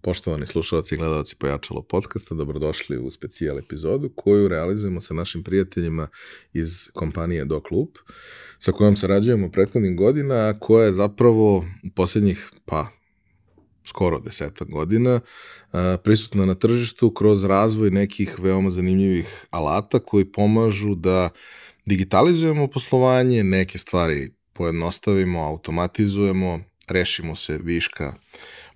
Poštovani slušalci i gledalci Pojačalo podcasta, dobrodošli u specijal epizodu koju realizujemo sa našim prijateljima iz kompanije DocLoop, sa kojom sarađujemo prethodnih godina, a koja je zapravo u posljednjih, skoro 10 godina prisutna na tržištu kroz razvoj nekih veoma zanimljivih alata koji pomažu da digitalizujemo poslovanje, neke stvari pojednostavimo, automatizujemo, rešimo se viška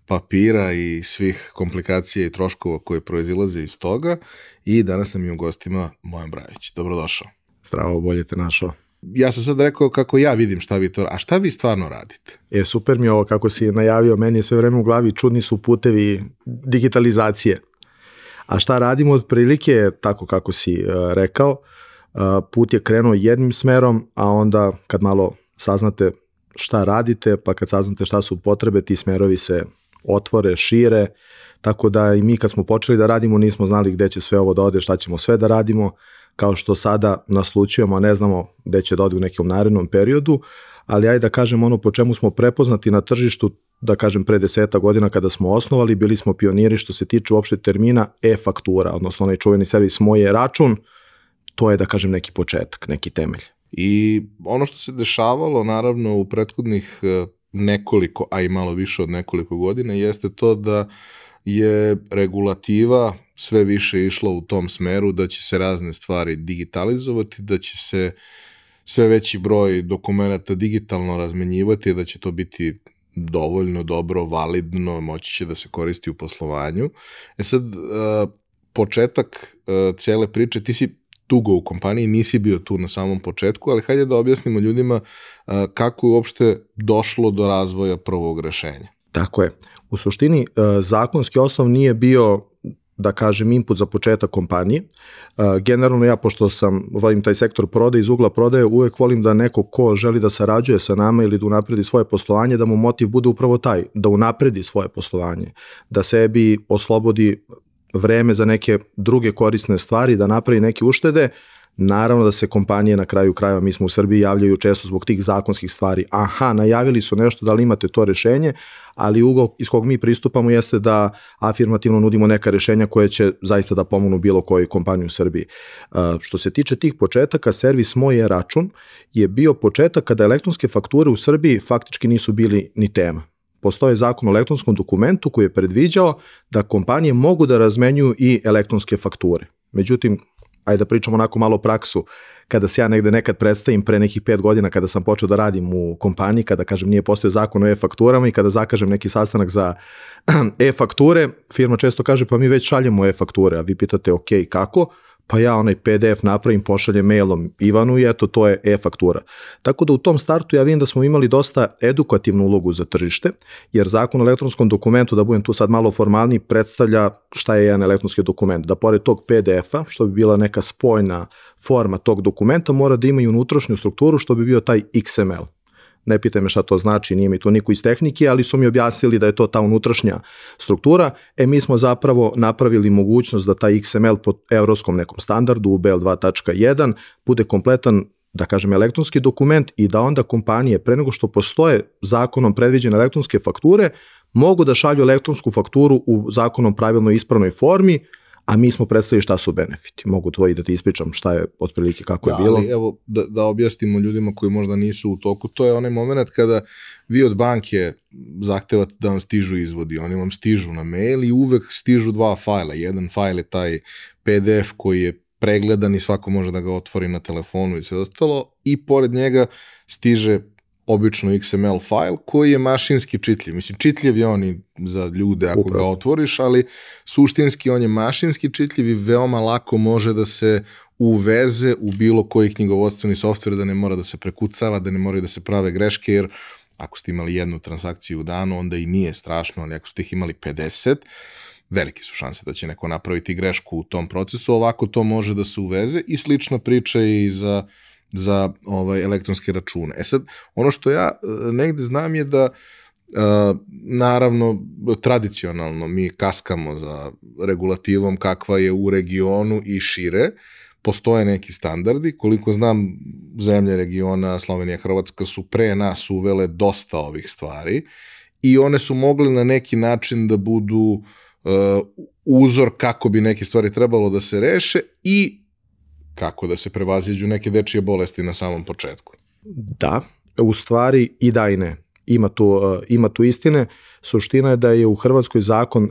papira i svih komplikacija i troškova koje proizilaze iz toga. I danas nam je u gostima Bojan Brajović. Dobrodošao. Zdravo, bolje te našao. Ja sam sad rekao kako ja vidim šta vi to, a šta vi stvarno radite? Super mi je ovo kako si najavio, meni je sve vreme u glavi čudni su putevi digitalizacije. A šta radimo otprilike, tako kako si rekao, put je krenuo jednim smerom, a onda kad malo saznate šta radite, pa kad saznate šta su potrebe, ti smerovi se otvore, šire, tako da i mi kad smo počeli da radimo nismo znali gde će sve ovo da ode, šta ćemo sve da radimo, kao što sada naslućujemo, ne znamo gde će da ode u nekom narednom periodu, ali ajde da kažem ono po čemu smo prepoznati na tržištu, da kažem pre 10 godina kada smo osnovali, bili smo pioniri što se tiče uopšte termina e-faktura, odnosno onaj čuveni servis Moj e-račun, to je da kažem neki početak, neki temelj. I ono što se dešavalo naravno u prethodnih nekoliko, a i malo više od nekoliko godina, jeste to da je regulativa sve više išla u tom smeru da će se razne stvari digitalizovati, da će se sve veći broj dokumenta digitalno razmenjivati, da će to biti dovoljno dobro, validno, moći će da se koristi u poslovanju. Sad, početak cele priče, ti si dugo u kompaniji, nisi bio tu na samom početku, ali hajde da objasnimo ljudima kako je uopšte došlo do razvoja prvog rešenja. Tako je. U suštini, zakonski osnov nije bio, da kažem, input za početak kompanije. Generalno ja, pošto volim taj sektor prodaje, iz ugla prodaje, uvek volim da neko ko želi da sarađuje sa nama ili da unapredi svoje poslovanje, da mu motiv bude upravo taj, da unapredi svoje poslovanje, da sebi oslobodi vreme za neke druge korisne stvari, da napravi neke uštede. Naravno da se kompanije na kraju krajeva, mi smo u Srbiji, javljaju često zbog tih zakonskih stvari. Najavili su nešto, da li imate to rešenje, ali ugao iz kog mi pristupamo jeste da afirmativno nudimo neka rešenja koje će zaista da pomognu bilo kojoj kompaniji u Srbiji. Što se tiče tih početaka, servis Moj e-račun je bio početak kada elektronske fakture u Srbiji faktički nisu bili ni tema. Postoje zakon o elektronskom dokumentu koji je predviđao da kompanije mogu da razmenjuju i elektronske fakture. Međutim, ajde da pričamo onako malo praksu, kada se ja negde nekad predstavim pre nekih 5 godina kada sam počeo da radim u kompaniji, kada kažem nije postojao zakon o e-fakturama i kada zakažem neki sastanak za e-fakture, firma često kaže pa mi već šaljemo e-fakture, a vi pitate ok, kako? Pa ja onaj PDF napravim, pošaljem mailom Ivanu i eto to je e-faktura. Tako da u tom startu ja vidim da smo imali dosta edukativnu ulogu za tržište, jer zakon o elektronskom dokumentu, da budem tu sad malo formalniji, predstavlja šta je jedan elektronski dokument. Da pored tog PDF-a, što bi bila neka spojna forma tog dokumenta, mora da ima i unutrašnju strukturu što bi bio taj XML. Ne pitaj me šta to znači, nije mi to niko iz tehnike, ali su mi objasnili da je to ta unutrašnja struktura. Mi smo zapravo napravili mogućnost da taj XML po evropskom nekom standardu UBL 2.1 bude kompletan, da kažem, elektronski dokument i da onda kompanije, pre nego što postoje zakonom predviđene elektronske fakture, mogu da šalju elektronsku fakturu u zakonom pravilno ispravnoj formi, a mi smo predstavili šta su benefiti. Mogu to i da ti ispričam šta je otprilike kako je bilo. Ali evo da objasnimo ljudima koji možda nisu u toku, to je onaj moment kada vi od banke zahtevate da vam stižu izvodi, oni vam stižu na mail i uvek stižu dva fajla. Jedan fajl je taj PDF koji je pregledan i svako može da ga otvori na telefonu i sve ostalo, i pored njega stiže obično XML fajl koji je mašinski čitljiv. Mislim, čitljiv je on i za ljude ako ga otvoriš, ali suštinski on je mašinski čitljiv i veoma lako može da se uveze u bilo koji knjigovodstveni softver, da ne mora da se prekucava, da ne moraju da se prave greške, jer ako ste imali jednu transakciju u danu, onda i nije strašno, ali ako ste ih imali 50, velike su šanse da će neko napraviti grešku u tom procesu. Ovako to može da se uveze i slična priča i za elektronske račune. Sad, ono što ja negde znam je da naravno tradicionalno mi kaskamo za regulativom kakva je u regionu i šire, postoje neki standardi, koliko znam zemlje regiona, Slovenija, Hrvatska su pre nas uvele dosta ovih stvari i one su mogle na neki način da budu uzor kako bi neke stvari trebalo da se reše i kako da se prevaziđu neke dečije bolesti na samom početku. Da, u stvari i da i ne. Ima tu istine. Suština je da je u Hrvatskoj zakon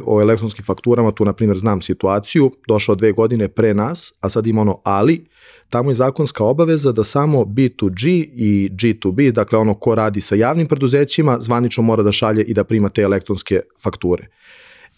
o elektronskim fakturama, tu na primjer znam situaciju, došao 2 godine pre nas, a sad ima ono ali, tamo je zakonska obaveza da samo B2G i G2B, dakle ono ko radi sa javnim preduzećima, zvanično mora da šalje i da prima te elektronske fakture.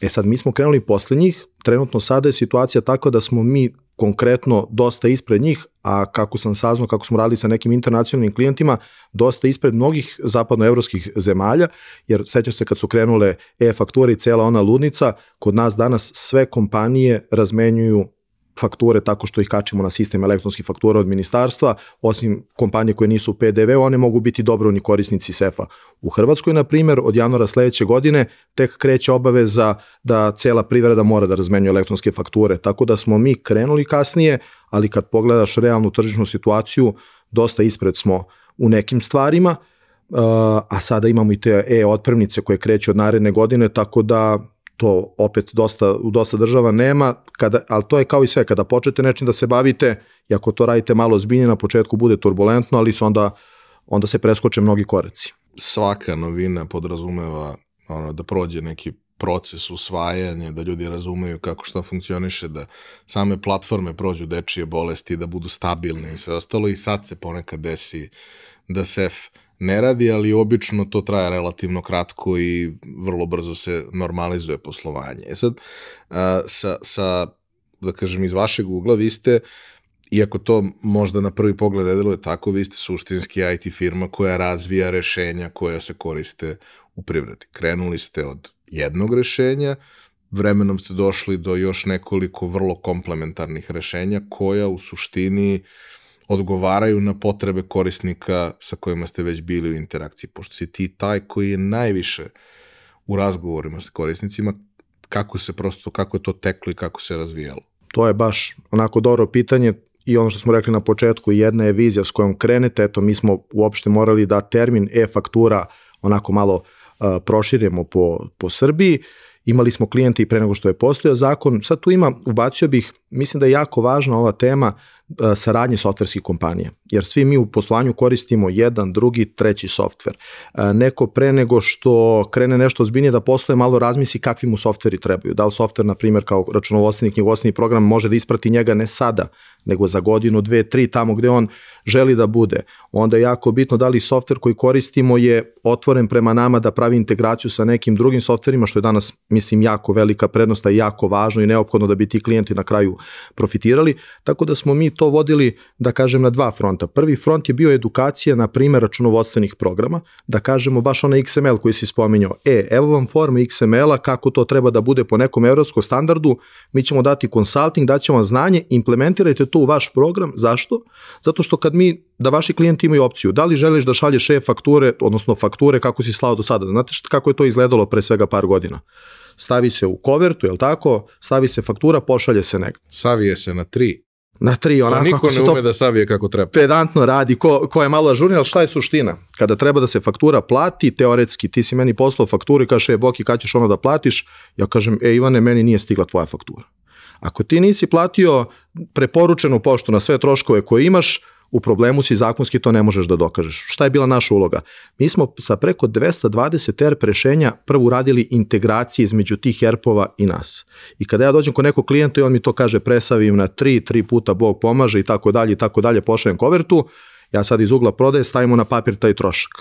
Sad mi smo krenuli posle njih, trenutno sada je situacija takva da smo mi konkretno dosta ispred njih, a kako sam saznao, kako smo radili sa nekim internacionalnim klijentima, dosta ispred mnogih zapadnoevropskih zemalja, jer sećaš se kad su krenule e-fakture i cela ona ludnica, kod nas danas sve kompanije razmenjuju fakture tako što ih kačimo na sistem elektronskih faktura od ministarstva, osim kompanije koje nisu u PDV, one mogu biti dobrovoljni korisnici SEF-a. U Hrvatskoj, na primjer, od januara sledeće godine tek kreće obaveza da cela privreda mora da razmenjuje elektronske fakture, tako da smo mi krenuli kasnije, ali kad pogledaš realnu tržišnu situaciju, dosta ispred smo u nekim stvarima, a sada imamo i te e-otpremnice koje kreću od naredne godine, tako da to opet u dosta država nema, ali to je kao i sve, kada počnete nečim da se bavite, i ako to radite malo ozbiljnije, na početku bude turbulentno, ali onda se preskoče mnogi koraci. Svaka novina podrazumeva da prođe neki proces usvajanja, da ljudi razumeju kako šta funkcioniše, da same platforme prođu dečije bolesti, da budu stabilne i sve ostalo, i sad se ponekad desi da SEF ne radi, ali obično to traje relativno kratko i vrlo brzo se normalizuje poslovanje. Sad, da kažem, iz vašeg ugla, vi ste, iako to možda na prvi pogled ne deluje tako, vi ste suštinski IT firma koja razvija rešenja koja se koriste u privredi. Krenuli ste od jednog rešenja, vremenom ste došli do još nekoliko vrlo komplementarnih rešenja koja u suštini odgovaraju na potrebe korisnika sa kojima ste već bili u interakciji. Pošto si ti taj koji je najviše u razgovorima sa korisnicima, kako je to teklo i kako se razvijalo? To je baš onako dobro pitanje i ono što smo rekli na početku, jedna je vizija s kojom krenete, eto mi smo uopšte morali da termin e-faktura onako malo proširimo po Srbiji. Imali smo klijente i pre nego što je postojao zakon. Sad tu ubacio bih, mislim da je jako važna ova tema saradnje softverskih kompanija, jer svi mi u poslovanju koristimo jedan, drugi, treći softver. Neko pre nego što krene nešto ozbiljnije da posluje, malo razmisli kakvi mu softveri trebaju. Da li softver, na primjer, kao računovodstveni, knjigovodstveni program može da isprati njega ne sada, nego za godinu, 2, 3, tamo gde on želi da bude. Onda je jako bitno da li softver koji koristimo je otvoren prema nama da pravi integraciju sa nekim drugim softverima, što je danas, mislim, jako velika prednost i jako važno i neophodno da bi ti klijenti na kraju profitirali. Tako da smo mi to vodili, da kažem, na 2 fronta. Prvi front je bio edukacija, na primjer, računovodstvenih programa, da kažemo baš onaj XML koji si spominjao. Evo vam forma XML-a, kako to treba da bude po nekom evropskom standardu, mi ćemo dati consulting, daćemo vam znanje, implementirajte to u vaš program. Zašto? Zato što da vaši klijenti imaju opciju, da li želiš da šalješ e-fakture, odnosno fakture kako si slao do sada. Znate kako je to izgledalo pre svega par godina? Stavi se u kovertu, je li tako? Stavi se faktura, pošalje se negdje. Savije se na 3. Na 3, onako niko ne ume da savije kako treba. Pedantno radi, ko je malo ažurniji, ali šta je suština? Kada treba da se faktura plati, teoretski ti si meni poslao fakturu i kažeš, Boki, kad ćeš ono da platiš? Ja kažem, Ivane, meni nije stigla tvoja faktura. Ako ti nisi platio preporučenu poštu na sve troškove koje imaš, u problemu si, zakonski to ne možeš da dokažeš. Šta je bila naša uloga? Mi smo sa preko 220 ERP rešenja prvo radili integracije između tih ERP-ova i nas. I kada ja dođem kod nekog klijenta i on mi to kaže, presavim na 3 puta Bog pomaže i tako dalje, pošaljem kovertu, ja sad iz ugla prodaje stavimo na papir taj trošak.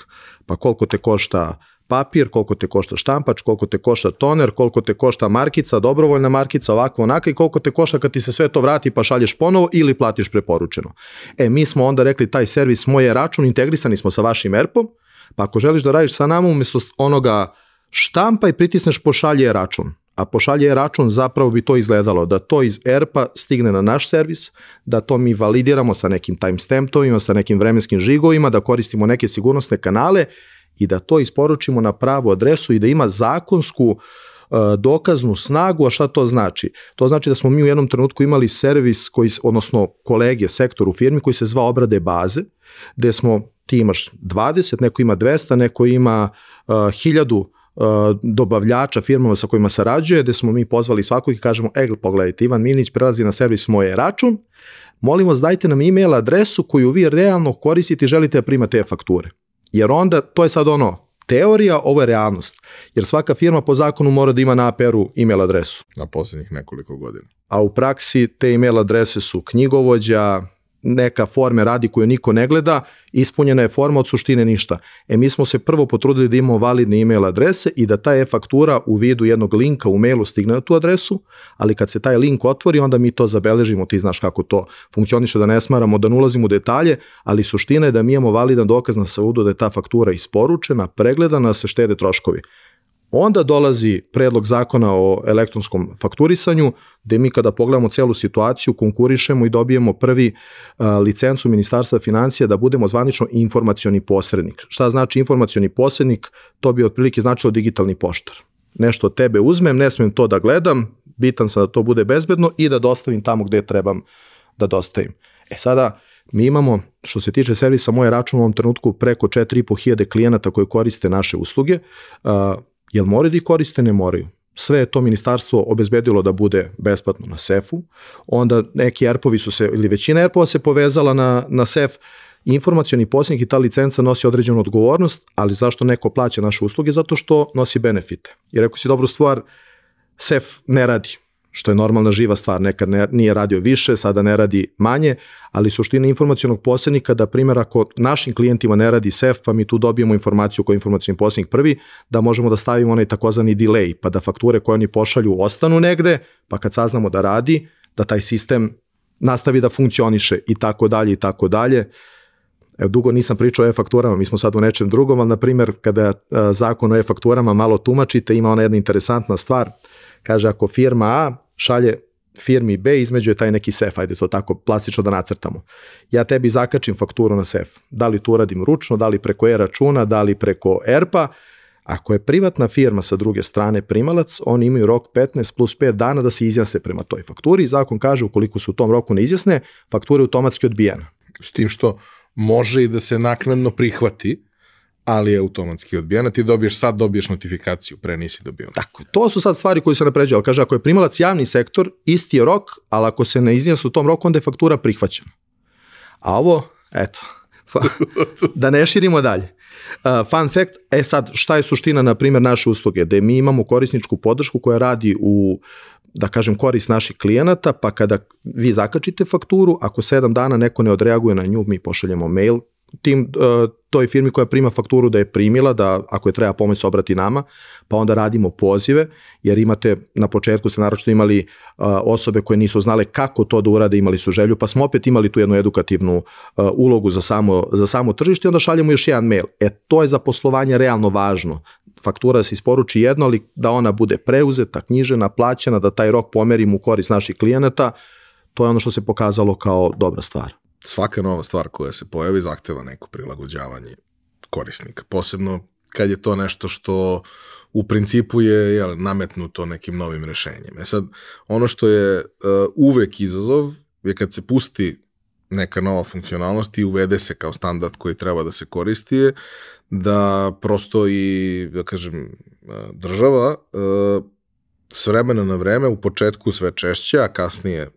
Pa koliko te košta papir, koliko te košta štampač, koliko te košta toner, koliko te košta markica, dobrovoljna markica, ovako, onaka, i koliko te košta kad ti se sve to vrati pa šalješ ponovo ili platiš preporučeno. Mi smo onda rekli, taj servis moj je račun, integrisani smo sa vašim ERP-om, pa ako želiš da radiš sa nama, umjesto onoga štampa i pritisneš pošalje račun. A pošalje račun, zapravo bi to izgledalo da to iz ERP-a stigne na naš servis, da to mi validiramo sa nekim timestampovima, sa nekim vremenskim žigovima, da koristimo neke sigurnosne kanale i da to isporučimo na pravu adresu i da ima zakonsku dokaznu snagu, a šta to znači? To znači da smo mi u jednom trenutku imali servis, odnosno kolege, sektor u firmi koji se zvao obrade baze, gde ti imaš 20, neko ima 200, neko ima 1000 dobavljača firmama sa kojima sarađuje, gde smo mi pozvali svakog i kažemo, pogledajte, Ivan Milinić prelazi na servis moje račun, molim vas dajte nam e-mail adresu koju vi realno koristite i želite da primate te fakture. Jer onda, to je sad teorija, ovo je realnost. Jer svaka firma po zakonu mora da ima na APR-u e-mail adresu. Na posljednjih nekoliko godina. A u praksi te e-mail adrese su knjigovođa, neka forme radi koju niko ne gleda, ispunjena je forma, od suštine ništa. Mi smo se prvo potrudili da imamo validne e-mail adrese i da ta e-faktura u vidu jednog linka u mailu stigne na tu adresu, ali kad se taj link otvori, onda mi to zabeležimo, ti znaš kako to funkcioniše, da ne smaramo, da ne ulazimo u detalje, ali suština je da mi imamo validan dokaz na sudu da je ta faktura isporučena, pregledana, da se štede troškovi. Onda dolazi predlog zakona o elektronskom fakturisanju, gde mi kada pogledamo celu situaciju, konkurišemo i dobijemo prvi licencu Ministarstva financija da budemo zvanično informacioni posrednik. Šta znači informacioni posrednik? To bi otprilike značilo digitalni poštar. Nešto od tebe uzmem, ne smem to da gledam, bitan sam da to bude bezbedno i da dostavim tamo gde trebam da dostavim. Sada, mi imamo, što se tiče servisa moje račun u ovom trenutku, preko 4.500 klijenata koji koriste naše usluge. Jel moraju da ih koriste? Ne moraju. Sve je to ministarstvo obezbedilo da bude besplatno na SEF-u, onda neki ERP-ovi su se, ili većina ERP-ova se povezala na SEF, informacioni posrednik i ta licenca nosi određenu odgovornost, ali zašto neko plaća naše usluge? Zato što nosi benefite. I rekao si dobru stvar, SEF ne radi, što je normalna živa stvar, nekad nije radio više, sada ne radi manje, ali suština informacionog posrednika da, primjer, ako našim klijentima ne radi SEF, pa mi tu dobijemo informaciju kao informacioni posrednik prvi, da možemo da stavimo onaj takozvani delay, pa da fakture koje oni pošalju ostanu negde, pa kad saznamo da radi, da taj sistem nastavi da funkcioniše i tako dalje i tako dalje. Dugo nisam pričao o e-fakturama, mi smo sad u nečem drugom, ali na primjer kada zakon o e-fakturama malo tumačite, ima ona jedna interesantna stvar, kaže ako firma A šalje firmi B, između je taj neki SEF, ajde to tako plastično da nacrtamo. Ja tebi zakačim fakturu na SEF, da li to uradim ručno, da li preko e-računa, da li preko ERP-a, ako je privatna firma sa druge strane primalac, oni imaju rok 15 plus 5 dana da se izjasne prema toj fakturi. Zakon kaže ukoliko se u tom roku ne izjasne, faktura je automatski odbijena. S tim što može i da se naknadno prihvati, ali je automatski odbijena, ti dobiješ notifikaciju, pre nisi dobio. Tako, to su sad stvari koje se napređuju, ali kaže, ako je primalac javni sektor, isti je rok, ali ako se ne izjasni u tom roku, onda je faktura prihvaćena. A ovo, eto, da ne širimo dalje. Fun fact, sad, šta je suština, na primjer, naše usluge, da mi imamo korisničku podršku koja radi u, da kažem, korist naših klijenata, pa kada vi zakačite fakturu, ako 7 dana neko ne odreaguje na nju, mi pošaljemo mail toj firmi koja prima fakturu da je primila, da ako je treba pomoć se obrati nama, pa onda radimo pozive, jer imate, na početku ste naročito imali osobe koje nisu znale kako to da urade, imali su želju, pa smo opet imali tu jednu edukativnu ulogu za samo tržište i onda šaljemo još jedan mail. To je za poslovanje realno važno. Faktura se isporuči jedno, ali da ona bude preuzeta, knjižena, plaćena, da taj rok pomerimo u korist naših klijenata, to je ono što se pokazalo kao dobra stvar. Svaka nova stvar koja se pojavi zahteva neko prilagođavanje korisnika. Posebno kad je to nešto što u principu je nametnuto nekim novim rešenjem. Sad, ono što je uvek izazov je kad se pusti neka nova funkcionalnost i uvede se kao standard koji treba da se koristi je da prosto i, da kažem, država s vremena na vreme, u početku sve češće, a kasnije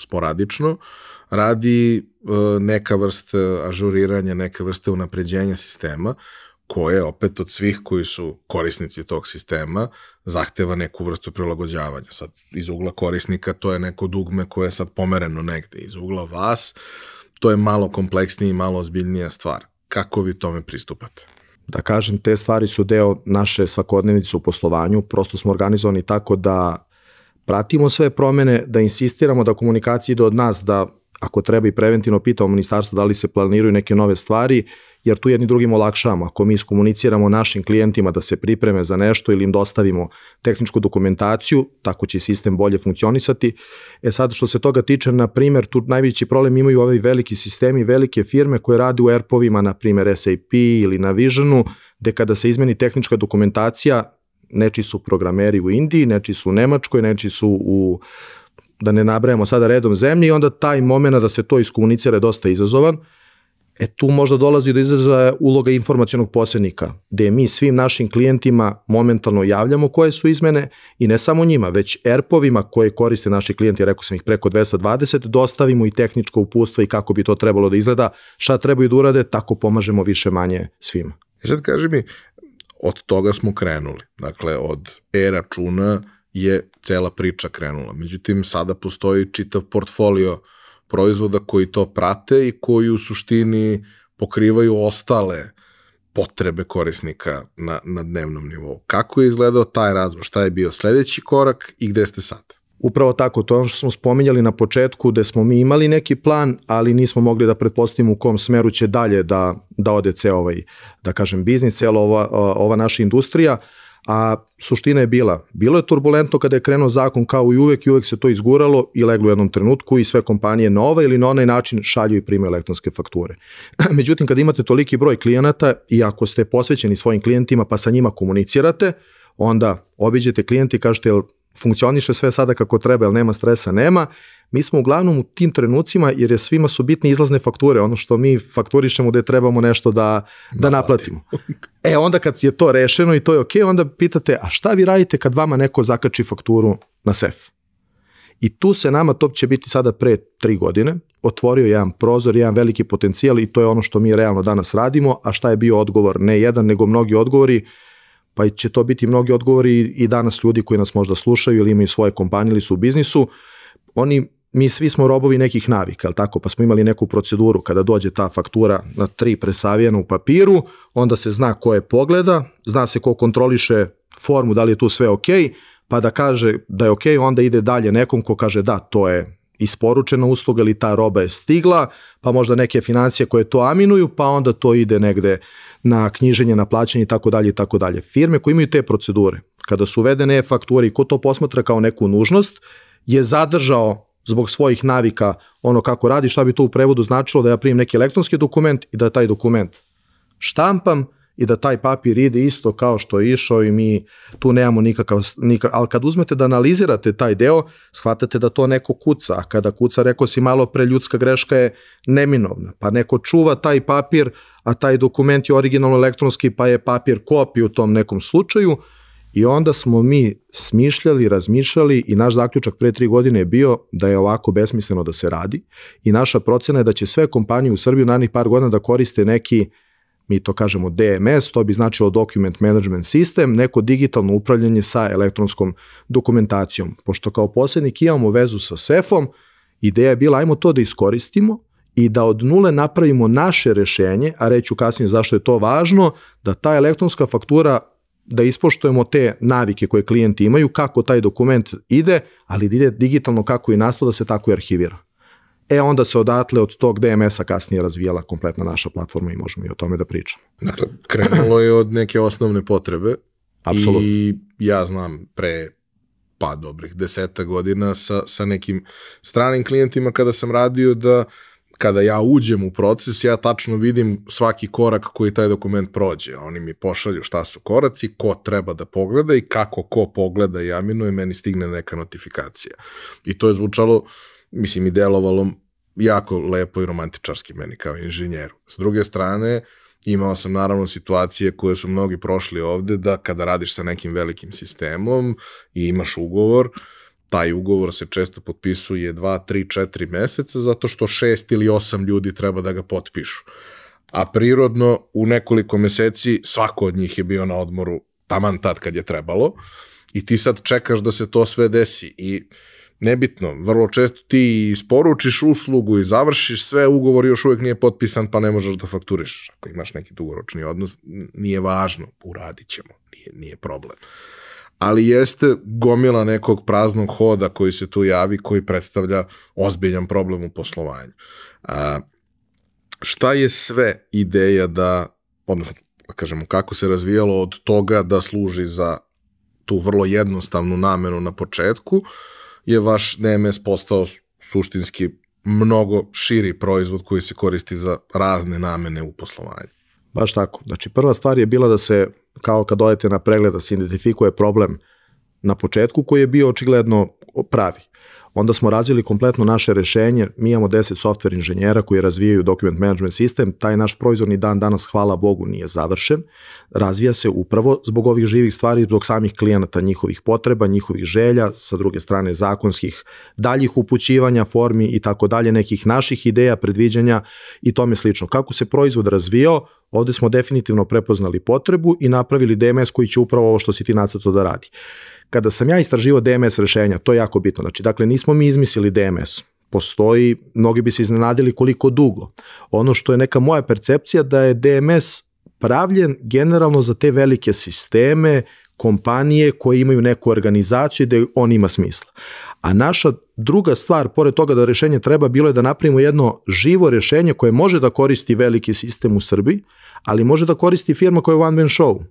sporadično, radi neka vrsta ažuriranja, neka vrsta unapređenja sistema, koje opet od svih koji su korisnici tog sistema zahteva neku vrstu prilagođavanja. Sad, iz ugla korisnika to je neko dugme koje je sad pomereno negde. Iz ugla vas to je malo kompleksnija i malo ozbiljnija stvar. Kako vi tome pristupate? Da kažem, te stvari su deo naše svakodnevice u poslovanju. Prosto smo organizovani tako da pratimo sve promene, da insistiramo da komunikacija ide od nas, da ako treba i preventivno pitamo ministarstvo da li se planiraju neke nove stvari, jer tu jedni drugim olakšamo. Ako mi iskomuniciramo našim klijentima da se pripreme za nešto ili im dostavimo tehničku dokumentaciju, tako će sistem bolje funkcionisati. Sad što se toga tiče, na primjer, tu najveći problem imaju ovi veliki sistemi, velike firme koje rade u ERP-ovima, na primjer SAP ili na Visionu, gde kada se izmeni tehnička dokumentacija, nečiji su programeri u Indiji, nečiji su u Nemačkoj, nečiji su u, da ne nabrajamo sada redom zemlji, i onda taj moment da se to iskomunicira je dosta izazovan. Tu možda dolazi do izražaja uloga informacionog posrednika, gde mi svim našim klijentima momentalno javljamo koje su izmene i ne samo njima, već ERP-ovima koje koriste naši klijenti, rekao sam ih preko 220, dostavimo i tehničko uputstvo i kako bi to trebalo da izgleda, šta trebaju da urade, tako pomažemo više manje svima. Sad kaži mi, od toga smo krenuli, dakle od e-računa je cela priča krenula, međutim sada postoji čitav portfolio proizvoda koji to prate i koji u suštini pokrivaju ostale potrebe korisnika na dnevnom nivou. Kako je izgledao taj razvoj? Šta je bio sledeći korak i gde ste sad? Upravo tako, to je ono što smo spominjali na početku, gde smo mi imali neki plan, ali nismo mogli da pretpostavimo u kom smeru će dalje da ode ceo ovaj, da kažem, biznis, cela ova naša industrija, a suština je bilo je turbulentno kada je krenuo zakon kao i uvek se to izguralo i leglo u jednom trenutku i sve kompanije na ovaj ili na onaj način šalju i primaju elektronske fakture. Međutim, kada imate toliki broj klijenata i ako ste posvećeni svojim klijentima pa sa njima komunicirate, onda obiđete klijenti i kažete jel funkcioniše sve sada kako treba, jel nema stresa, nema. Mi smo uglavnom u tim trenucima, jer je svima su bitne izlazne fakture, ono što mi fakturišemo gde trebamo nešto da naplatimo. Onda kad je to rešeno i to je ok, onda pitate, a šta vi radite kad vama neko zakači fakturu na sef? I tu se nama, to će biti sada pre 3 godine, otvorio jedan prozor, jedan veliki potencijal i to je ono što mi realno danas radimo, a šta je bio odgovor? Ne jedan, nego mnogi odgovori, pa će to biti mnogi odgovori i danas ljudi koji nas možda slušaju ili imaju svoje kompanije ili su u biznisu, mi svi smo robovi nekih navika, jel tako? Pa smo imali neku proceduru kada dođe ta faktura na 3 presavijena u papiru, onda se zna ko je pogleda, zna se ko kontroliše formu, da li je tu sve ok, pa da kaže da je ok, onda ide dalje nekom ko kaže da, to je isporučena usluga ili ta roba je stigla, pa možda neke financije koje to aminuju, pa onda to ide negde na knjiženje, na plaćanje i tako dalje i tako dalje. Firme koje imaju te procedure, kada su uvedene e-fakture i ko to posmatra kao neku nužnost, je zadržao zbog svojih navika ono kako radi, šta bi to u prevodu značilo da ja primim neki elektronski dokument i da taj dokument štampam i da taj papir ide isto kao što je išao i mi tu nemamo nikakav, ali kad uzmete da analizirate taj deo, shvatate da to neko kuca, a kada kuca, rekao si malo pre, ljudska greška je neminovna, pa neko čuva taj papir, a taj dokument je originalno elektronski, pa je papir kopija u tom nekom slučaju. I onda smo mi smišljali, razmišljali i naš zaključak pre 3 godine je bio da je ovako besmisleno da se radi i naša procena je da će sve kompanije u Srbiji u narednih par godina da koriste neki, mi to kažemo DMS, to bi značilo Document Management System, neko digitalno upravljanje sa elektronskom dokumentacijom. Pošto kao posrednik imamo vezu sa SEF-om, ideja je bila ajmo to da iskoristimo i da od nule napravimo naše rešenje, a reću kasnije zašto je to važno, da ta elektronska faktura, da ispoštujemo te navike koje klijenti imaju, kako taj dokument ide, ali da ide digitalno kako i nastao, da se tako i arhivira. Onda se odatle od tog DMS-a kasnije razvijala kompletna naša platforma i možemo i o tome da pričamo. Dakle, krenulo je od neke osnovne potrebe. Apsolutno. I ja znam pre dobrih 10 godina sa nekim stranim klijentima kada sam radio da kada ja uđem u proces, ja tačno vidim svaki korak koji taj dokument prođe. Oni mi pošalju šta su koraci, ko treba da pogleda i kako ko pogleda i aminuje, meni stigne neka notifikacija. I to je zvučalo, mislim, i delovalo jako lepo i romantičarski meni kao inženjeru. S druge strane, imao sam naravno situacije koje su mnogi prošli ovde, da kada radiš sa nekim velikim sistemom i imaš ugovor, taj ugovor se često potpisuje 2, 3, 4 meseca zato što 6 ili 8 ljudi treba da ga potpišu. A prirodno u nekoliko meseci svako od njih je bio na odmoru taman tad kad je trebalo i ti sad čekaš da se to sve desi i nebitno, vrlo često ti isporučiš uslugu i završiš sve, ugovor još uvek nije potpisan pa ne možeš da fakturišeš. Ako imaš neki dugoročni odnos, nije važno, uradit ćemo, nije problem. Ali jeste gomila nekog praznog hoda koji se tu javi, koji predstavlja ozbiljan problem u poslovanju. Šta je sve ideja da, odnosno, da kažemo, kako se razvijalo od toga da služi za tu vrlo jednostavnu namenu na početku, je vaš DMS postao suštinski mnogo širi proizvod koji se koristi za razne namene u poslovanju. Baš tako. Znači, prva stvar je bila da se kao kad odete na pregled da se identifikuje problem na početku koji je bio očigledno pravi. Onda smo razvili kompletno naše rešenje, mi imamo 10 software inženjera koji razvijaju document management sistem, taj naš proizvodni dan danas, hvala Bogu, nije završen, razvija se upravo zbog ovih živih stvari, zbog samih klijenata, njihovih potreba, njihovih želja, sa druge strane zakonskih daljih upućivanja, formi i tako dalje, nekih naših ideja, predviđanja i tome slično. Kako se proizvod razvijao, ovde smo definitivno prepoznali potrebu i napravili DMS koji će upravo ovo što si ti nacrtao da radi. Kada sam ja istraživao DMS rešenja, to je jako bitno. Znači, dakle, nismo mi izmislili DMS. Postoji, mnogi bi se iznenadili koliko dugo. Ono što je neka moja percepcija da je DMS pravljen generalno za te velike sisteme, kompanije koje imaju neku organizaciju i da on ima smisla. A naša druga stvar, pored toga da rešenje treba, bilo je da napravimo jedno živo rešenje koje može da koristi veliki sistem u Srbiji, ali može da koristi firma koja je one man show.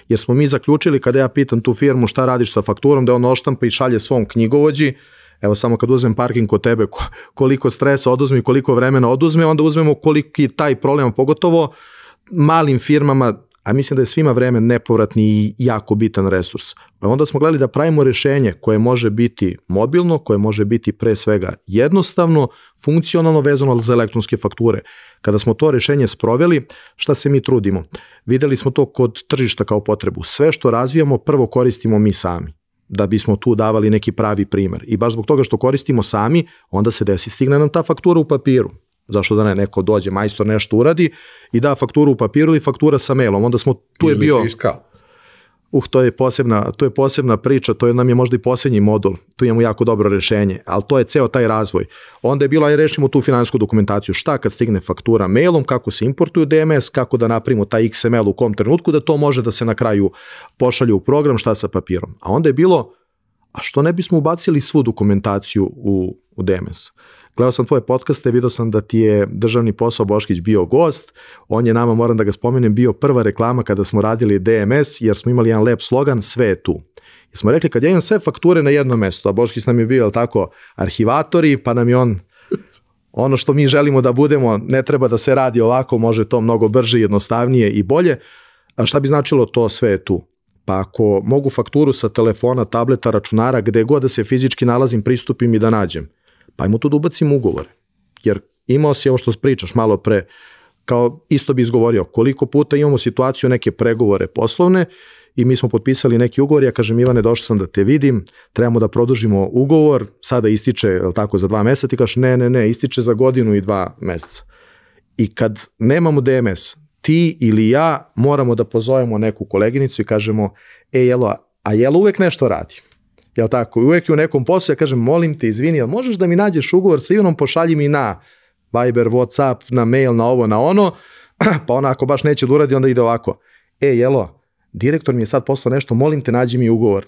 Jer smo mi zaključili, kada ja pitam tu firmu šta radiš sa fakturom, da on odštampa i šalje svom knjigovođi, evo samo kad uzmem parking kod tebe, koliko stresa oduzme i koliko vremena oduzme, onda uzmemo koliki taj problem, pogotovo malim firmama, a mislim da je svima vreme nepovratni i jako bitan resurs. Onda smo gledali da pravimo rešenje koje može biti mobilno, koje može biti pre svega jednostavno, funkcionalno vezano za elektronske fakture. Kada smo to rešenje sproveli, šta se mi trudimo? Videli smo to kod tržišta kao potrebu. Sve što razvijamo prvo koristimo mi sami, da bismo tu davali neki pravi primer. I baš zbog toga što koristimo sami, onda se desi, stigne nam ta faktura u papiru. Zašto da ne, neko dođe, majstor nešto uradi i da fakturu u papiru ili faktura sa mailom. Onda smo, tu je bio... Fiskal. To je posebna priča, to je nam je možda i posljednji modul, tu imamo jako dobro rešenje, ali to je ceo taj razvoj. Onda je bilo, aj rešimo tu finansijsku dokumentaciju, šta kad stigne faktura mailom, kako se importuju DMS, kako da napravimo taj XML u kom trenutku, da to može da se na kraju pošalje u program, šta sa papirom. A onda je bilo, a što ne bismo ubacili svu dokumentaciju u DMS? Gledao sam tvoje podcaste, vidio sam da ti je državni posao Boškić bio gost, on je nama, moram da ga spomenem, bio prva reklama kada smo radili DMS, jer smo imali jedan lep slogan, sve je tu. Jer smo rekli, kad ja imam sve fakture na jedno mesto, a Boškić nam je bio, tako, arhivatori, pa nam je on, ono što mi želimo da budemo, ne treba da se radi ovako, može to mnogo brže, jednostavnije i bolje. A šta bi značilo to sve je tu? Pa ako mogu fakturu sa telefona, tableta, računara, gde god da se fizički nalazim, pristupim i da nađem, pa ajmo tu da ubacimo ugovore. Jer imao si ovo što pričaš malo pre, kao isto bi izgovorio, koliko puta imamo situaciju neke pregovore poslovne i mi smo potpisali neki ugovor, ja kažem Ivane, došao sam da te vidim, trebamo da produžimo ugovor, sada ističe tako za 2 meseca, ti kažeš ne, ističe za 1 godinu i 2 meseca. I kad nemamo DMS, ti ili ja moramo da pozovemo neku koleginicu i kažemo, Jelo, a Jelo uvek nešto radi. Jel tako? Uvek je u nekom poslu, ja kažem, molim te, izvini, jel možeš da mi nađeš ugovor sa Ivanom, pošalji mi na Viber, Whatsapp, na mail, na ovo, na ono, pa ona ako baš neće da uradi, onda ide ovako. Jelo, direktor mi je sad poslao nešto, molim te, nađi mi ugovor,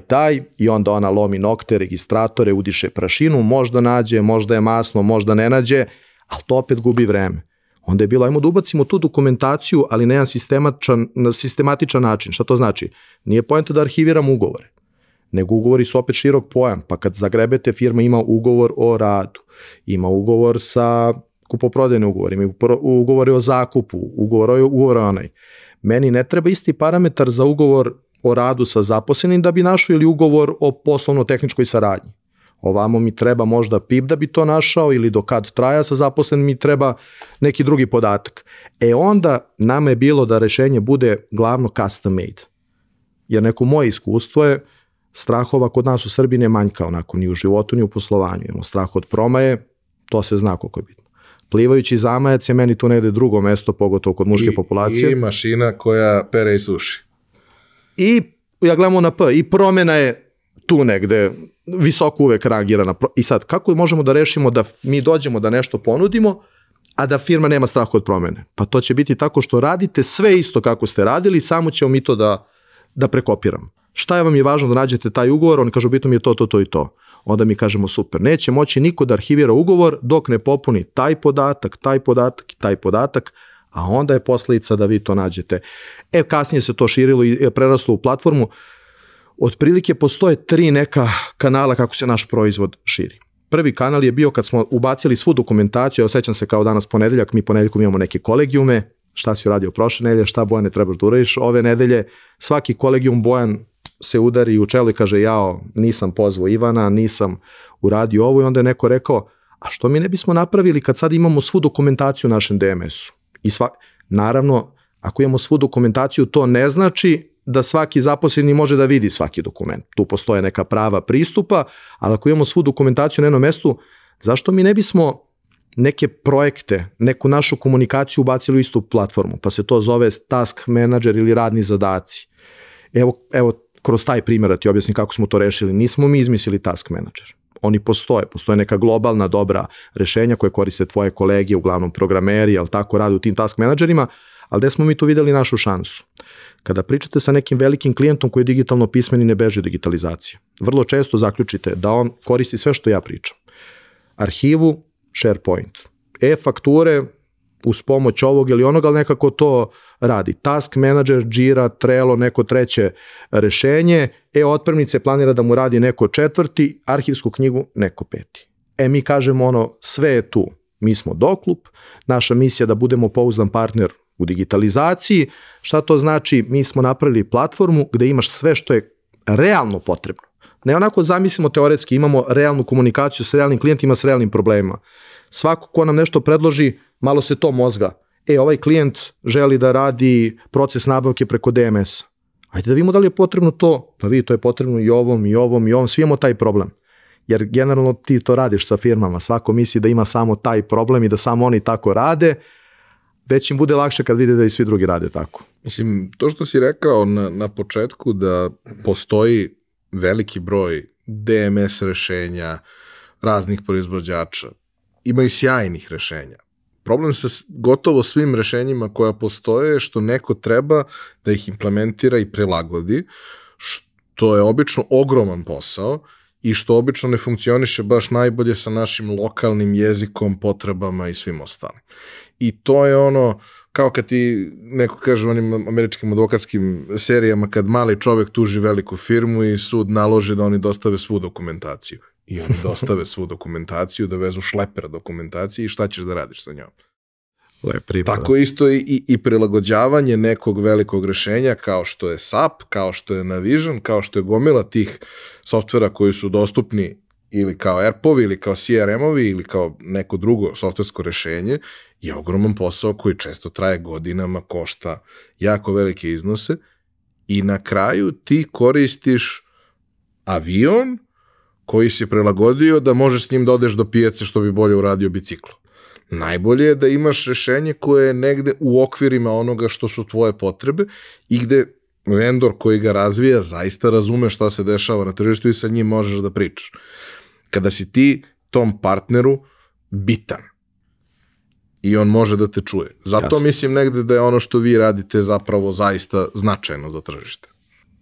taj, i onda ona lomi nokte, registratore, udiše prašinu, možda nađe, možda je masno, možda ne nađe, ali to opet gubi vreme. Onda je bilo, ajmo da ubacimo tu dokumentaciju, ali na jedan sistematičan način. Šta to znači? Nije poenta da arhiviramo ugovore, nego ugovori su opet širok pojam, pa kad zagrebete, firma ima ugovor o radu, ima ugovor sa kupoprodajne ugovor, ima ugovore o zakupu, ugovor o onaj. Meni ne treba isti parametar za ugovor o radu sa zaposlenim da bi našao ili ugovor o poslovno-tehničkoj saradnji. Ovamo mi treba možda PIP da bi to našao ili do kad traja sa zaposlenim mi treba neki drugi podatak. Onda nama je bilo da rešenje bude glavno custom made. Jer neko moje iskustvo je strahova kod nas u Srbiji ne manjka onako ni u životu ni u poslovanju. Imamo strah od promaje, to se zna koliko je bitno. Plivajući zamajac je meni tu negde drugo mesto, pogotovo kod muške populacije. I mašina koja pere i suši. I ja gledamo na P, i promjena je tu negde, visoko uvek rangirana. I sad, kako možemo da rešimo da mi dođemo da nešto ponudimo, a da firma nema strah od promjene? Pa to će biti tako što radite sve isto kako ste radili, samo ćemo mi to da prekopiramo. Šta vam je važno da nađete taj ugovor? Oni kažu, bitno mi je to i to. Onda mi kažemo, super, neće moći niko da arhivira ugovor dok ne popuni taj podatak i taj podatak, a onda je posledica da vi to nađete. Kasnije se to širilo i preraslo u platformu. Otprilike postoje 3 neka kanala kako se naš proizvod širi. Prvi kanal je bio kad smo ubacili svu dokumentaciju, sećam se kao danas ponedeljak, mi ponedeljkom imamo neke kolegijume, šta si uradio prošle nedelje, šta Bojane trebaš da uradiš ove nedelje, svaki kolegijum Bojan se udari u čelo i kaže jao, nisam pozvao Ivana, nisam uradio ovo i onda je neko rekao, a što mi ne bismo napravili kad sad imamo svu dokumentaciju u našem DMS-u? Naravno, ako imamo svu dokumentaciju, to ne znači da svaki zaposleni može da vidi svaki dokument. Tu postoje neka prava pristupa, ali ako imamo svu dokumentaciju na jednom mestu, zašto mi ne bismo neke projekte, neku našu komunikaciju ubacili u istu platformu, pa se to zove task manager ili radni zadaci. Evo kroz taj primjer da ti objasnim kako smo to rešili. Nismo mi izmislili task manager. Oni postoje neka globalna dobra rešenja koje koriste tvoje kolege, uglavnom programeri, ali tako rade u tim task menadžerima, ali gde smo mi tu videli našu šansu? Kada pričate sa nekim velikim klijentom koji je digitalno pismen i ne beži od digitalizacije, vrlo često zaključite da on koristi sve što ja pričam. Arhivu, SharePoint, e-fakture, uz pomoć ovog ili onog, ali nekako to radi. Task manager, Jira, Trello, neko treće rešenje, otpremnice planira da mu radi neko četvrti, arhivsku knjigu neko peti. Mi kažemo sve je tu. Mi smo Doklup, naša misija da budemo pouzdan partner u digitalizaciji. Šta to znači? Mi smo napravili platformu gde imaš sve što je realno potrebno. Ne onako zamislimo teoretski, imamo realnu komunikaciju s realnim klijentima, s realnim problemima. Svako ko nam nešto predloži, malo se to mozga. Ovaj klijent želi da radi proces nabavke preko DMS. Ajde da vidimo da li je potrebno to. Pa vidi, to je potrebno i ovom, i ovom, i ovom. Svi imamo taj problem. Jer generalno ti to radiš sa firmama. Svako misli da ima samo taj problem i da samo oni tako rade. Već im bude lakše kad vide da i svi drugi rade tako. Mislim, to što si rekao na početku da postoji veliki broj DMS rešenja, raznih proizvođača, ima i sjajnih rešenja. Problem sa gotovo svim rešenjima koja postoje je što neko treba da ih implementira i prilagodi, što je obično ogroman posao i što obično ne funkcioniše baš najbolje sa našim lokalnim jezikom, potrebama i svim ostalim. I to je ono, kao kad ti neko kaže u onim američkim advokatskim serijama, kad mali čovek tuži veliku firmu i sud naloži da oni dostave svu dokumentaciju. I oni dostave svu dokumentaciju, da vezu šleper dokumentacije i šta ćeš da radiš sa njom. Tako isto i prilagođavanje nekog velikog rešenja kao što je SAP, kao što je Navision, kao što je gomila tih softvera koji su dostupni ili kao ERP-ovi, ili kao CRM-ovi, ili kao neko drugo softversko rešenje, je ogroman posao koji često traje godinama, košta jako velike iznose i na kraju ti koristiš avion koji si prilagodio da možeš s njim da odeš do pijace što bi bolje uradio biciklo. Najbolje je da imaš rešenje koje je negde u okvirima onoga što su tvoje potrebe i gde vendor koji ga razvija zaista razume šta se dešava na tržištu i sa njim možeš da pričaš. Kada si ti tom partneru bitan i on može da te čuje. Zato mislim negde da je ono što vi radite zapravo zaista značajno za tržište.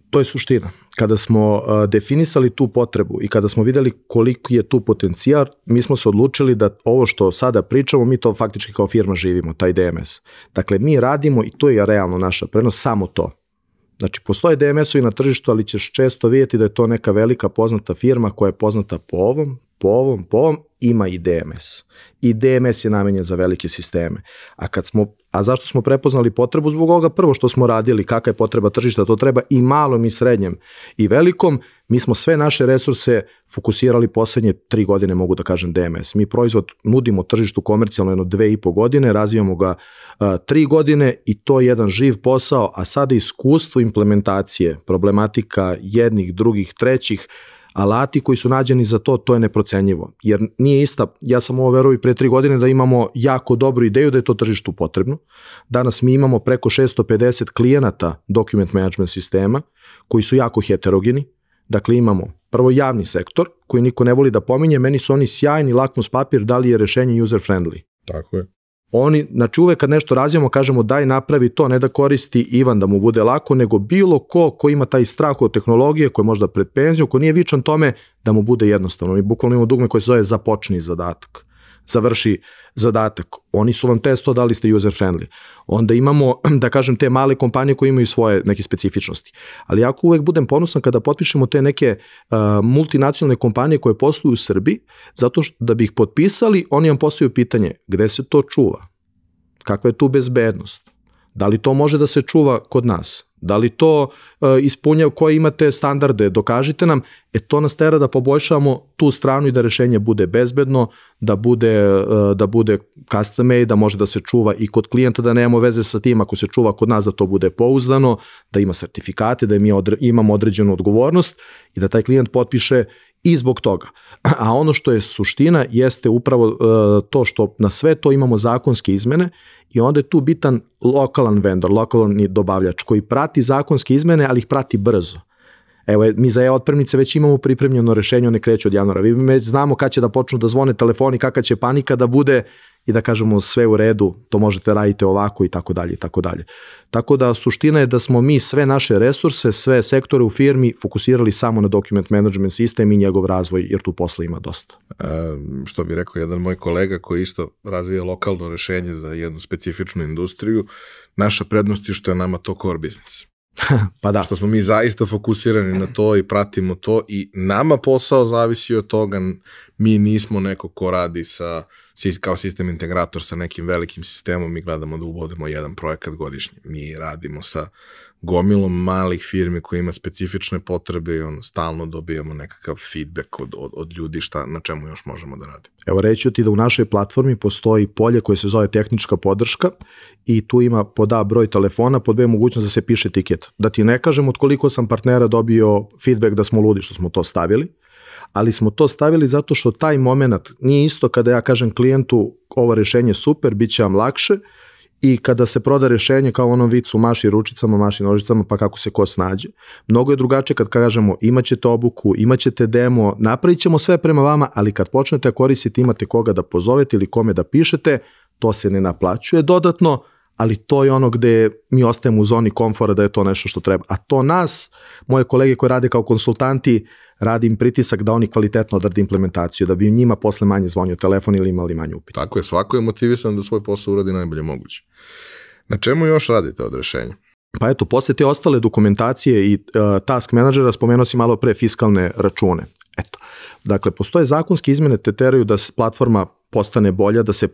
To je suština. Kada smo definisali tu potrebu i kada smo videli koliki je tu potencijal, mi smo se odlučili da ovo što sada pričamo, mi to faktički kao firma živimo, taj DMS. Dakle, mi radimo, i to je realno naša prednost, samo to. Znači, postoje DMS-ovi na tržištu, ali ćeš često vidjeti da je to neka velika poznata firma koja je poznata po ovom, ima i DMS. I DMS je namenjen za velike sisteme. A zašto smo prepoznali potrebu? Zbog ovoga prvo što smo radili, kakva je potreba tržišta, to treba i malom i srednjem i velikom. Mi smo sve naše resurse fokusirali poslednje 3 godine, mogu da kažem, DMS. Mi proizvod nudimo tržištu komercijalno jedno 2,5 godine, razvijamo ga 3 godine i to je jedan živ posao, a sada iskustvo implementacije, problematika jednih, drugih, trećih, alati koji su nađeni za to, to je neprocenjivo. Jer nije ista, ja sam ovo verovao i pre 3 godine da imamo jako dobru ideju da je to tržištu potrebno. Danas mi imamo preko 650 klijenata document management sistema koji su jako heterogeni. Dakle, imamo prvo javni sektor koji niko ne voli da pominje, meni su oni sjajni lakmus papir da li je rešenje user friendly. Tako je. Oni, znači uvek kad nešto razvijamo, kažemo daj napravi to, ne da koristi Ivan da mu bude lako, nego bilo ko ima taj strah od tehnologije, ko je možda pred penzijom, ko nije vičan tome, da mu bude jednostavno. Mi bukvalno imamo dugme koje se zove započni zadatak, završi zadatak. Oni su vam testo da li ste user friendly. Onda imamo, da kažem, te male kompanije koje imaju svoje neke specifičnosti. Ali jako uvek budem ponosan kada potpišemo te neke multinacionalne kompanije koje posluju u Srbiji, zato što da bi ih potpisali, oni vam postavljaju pitanje gde se to čuva, kakva je tu bezbednost, Da li to može da se čuva kod nas? Da li to ispunjava koje imate standarde? Dokažite nam. To nas tera da poboljšamo tu stranu i da rešenje bude bezbedno, da bude custom made, da može da se čuva i kod klijenta, da nemamo veze sa tim ako se čuva kod nas, da to bude pouzdano, da ima sertifikate, da imamo određenu odgovornost i da taj klijent potpiše i zbog toga. A ono što je suština jeste upravo to što na sve to imamo zakonske izmene i onda je tu bitan lokalan vendor, lokalni dobavljač koji prati zakonske izmene, ali ih prati brzo. Evo, mi za e-otpremnice već imamo pripremljeno rešenje, one kreću od januara. Vi već znamo kad će da počnu da zvone telefoni, kakva će panika da bude i da kažemo sve u redu, to možete raditi ovako i tako dalje i tako dalje. Tako da suština je da smo mi sve naše resurse, sve sektore u firmi fokusirali samo na document management sistem i njegov razvoj, jer tu posla ima dosta. Što bi rekao jedan moj kolega koji isto razvija lokalno rešenje za jednu specifičnu industriju, naša prednost je što je nama to core business. Pa da. Što smo mi zaista fokusirani na to i pratimo to i nama posao zavisi od toga, mi nismo neko ko radi kao sistem integrator sa nekim velikim sistemom, mi gledamo da uvodimo jedan projekat godišnje. Mi radimo sa gomilom malih firmi koji ima specifične potrebe i stalno dobijamo nekakav feedback od ljudi na čemu još možemo da radimo. Evo reći ti da u našoj platformi postoji polje koje se zove tehnička podrška i tu ima pod A broj telefona, pod B mogućnost da se piše tiket. Da ti ne kažem od koliko sam partnera dobio feedback da smo ludi što smo to stavili, ali smo to stavili zato što taj moment nije isto kada ja kažem klijentu ovo rešenje super, bit će vam lakše, i kada se proda rešenje kao onom vicu maši ručicama, maši nožicama, pa kako se ko snađe. Mnogo je drugačije kad kažemo imaćete obuku, imaćete demo, napravit ćemo sve prema vama, ali kad počnete koristiti imate koga da pozovete ili kome da pišete, to se ne naplaćuje dodatno, ali to je ono gde mi ostajemo u zoni komfora da je to nešto što treba. A to nas, moje kolege koji rade kao konsultanti, radi im pritisak da oni kvalitetno odrade implementaciju, da bi njima posle manje zvonio telefon ili imali manje upit. Tako je, svako je motivisan da svoj posao uradi najbolje moguće. Na čemu još radite od rešenja? Pa eto, posle te ostale dokumentacije i task menadžera spomenuo si malo pre fiskalne račune. Eto, dakle, postoje zakonske izmene te teraju da platforma postane bolja, da se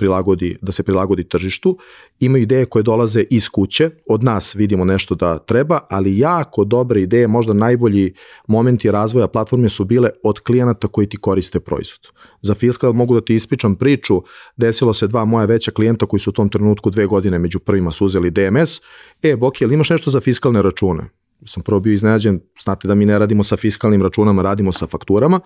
prilagodi tržištu. Imaju ideje koje dolaze iz kuće, od nas vidimo nešto da treba, ali jako dobre ideje, možda najbolji momenti razvoja platforme su bile od klijenata koji ti koriste proizvod. Za fiskal mogu da ti ispričam priču, desilo se 2 moja veća klijenta koji su u tom trenutku 2 godine među prvima su uzeli DMS. Boki, ali imaš nešto za fiskalne račune? Sam prvo bio iznenađen, znate da mi ne radimo sa fiskalnim računama, radimo sa fakturama,